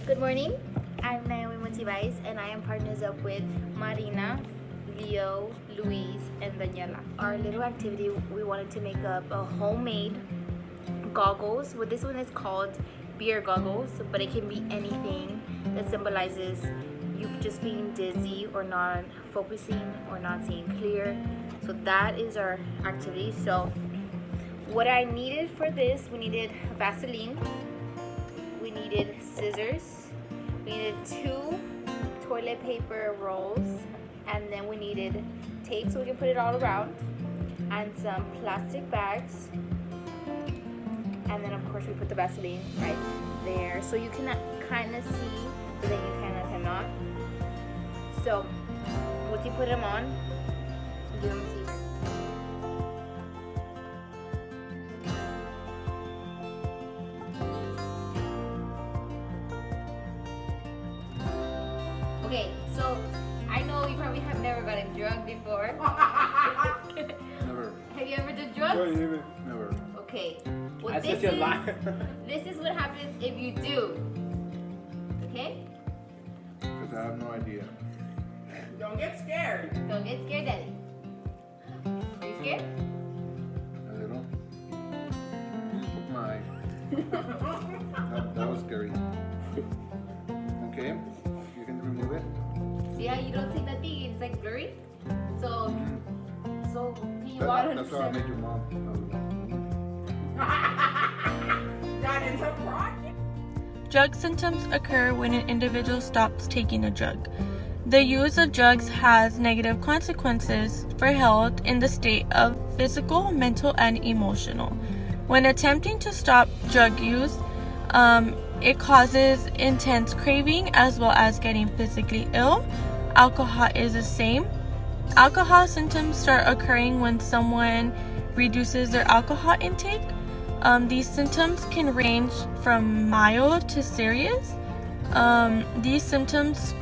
Good morning, I'm Naomi Montibais and I am partners up with Marina, Leo, Luis, and Daniela. Our little activity, we wanted to make up a homemade goggles. Well, this one is called beer goggles, but it can be anything that symbolizes you just being dizzy or not focusing or not seeing clear. So that is our activity. So what I needed for this, we needed Vaseline, we needed scissors, we needed 2 toilet paper rolls, and then we needed tape so we can put it all around, and some plastic bags, and then of course we put the Vaseline right there so you can kind of see, but then you kind of cannot. So once you put them on, you don't see. Okay, so I know you probably have never gotten drunk before. Never. Have you ever done drugs? Never. Okay. Well, That's such a lie. this is what happens if you do. Okay? Because I have no idea. Don't get scared. Don't get scared, Daddy. Are you scared? A little. You just put my eye. That was scary. Okay. You can remove it. See how you don't take that thing? It's like blurry. So can you water? That's why I made your mom. That is a project. Drug symptoms occur when an individual stops taking a drug. The use of drugs has negative consequences for health in the state of physical, mental, and emotional. When attempting to stop drug use, it causes intense craving as well as getting physically ill. Alcohol is the same. Alcohol symptoms start occurring when someone reduces their alcohol intake. These symptoms can range from mild to serious. These symptoms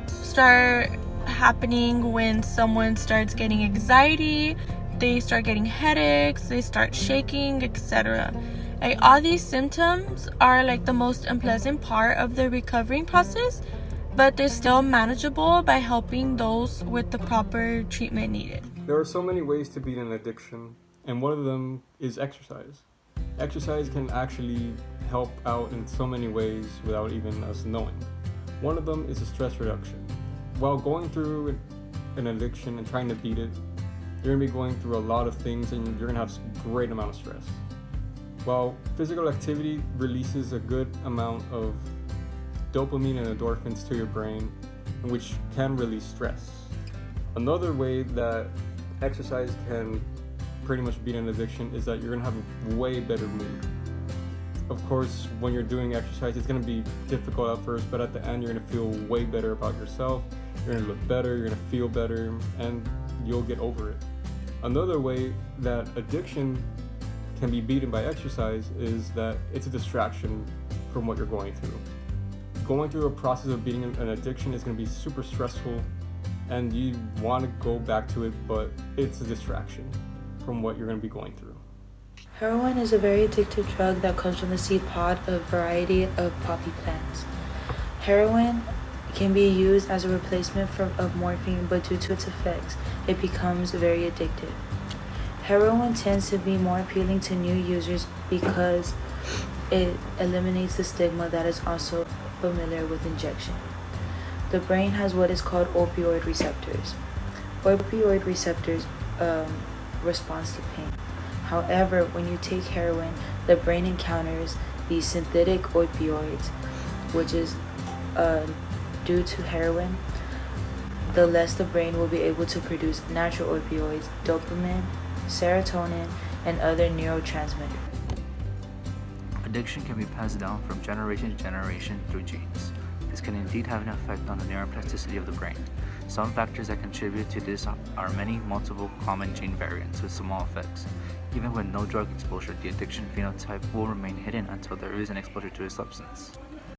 start happening when someone starts getting anxiety, they start getting headaches, they start shaking, etc. All these symptoms are like the most unpleasant part of the recovering process, but they're still manageable by helping those with the proper treatment needed. There are so many ways to beat an addiction, and one of them is exercise. Exercise can actually help out in so many ways without even us knowing. One of them is a stress reduction. While going through an addiction and trying to beat it, you're going to be going through a lot of things and you're going to have a great amount of stress. While physical activity releases a good amount of dopamine and endorphins to your brain, which can release stress. Another way that exercise can pretty much beat an addiction is that you're going to have a way better mood. Of course, when you're doing exercise, it's going to be difficult at first, but at the end, you're going to feel way better about yourself. You're going to look better, you're going to feel better, and you'll get over it. Another way that addiction can be beaten by exercise is that it's a distraction from what you're going through. Going through a process of beating an addiction is going to be super stressful, and you want to go back to it, but it's a distraction from what you're going to be going through. Heroin is a very addictive drug that comes from the seed pod of a variety of poppy plants. Heroin can be used as a replacement of morphine, but due to its effects, it becomes very addictive. Heroin tends to be more appealing to new users because it eliminates the stigma that is also familiar with injection. The brain has what is called opioid receptors. Opioid receptors respond to pain. However, when you take heroin, the brain encounters these synthetic opioids, which is due to heroin, the less the brain will be able to produce natural opioids, dopamine, serotonin, and other neurotransmitters. Addiction can be passed down from generation to generation through genes. This can indeed have an effect on the neuroplasticity of the brain. Some factors that contribute to this are many multiple common gene variants with small effects. Even with no drug exposure, the addiction phenotype will remain hidden until there is an exposure to a substance.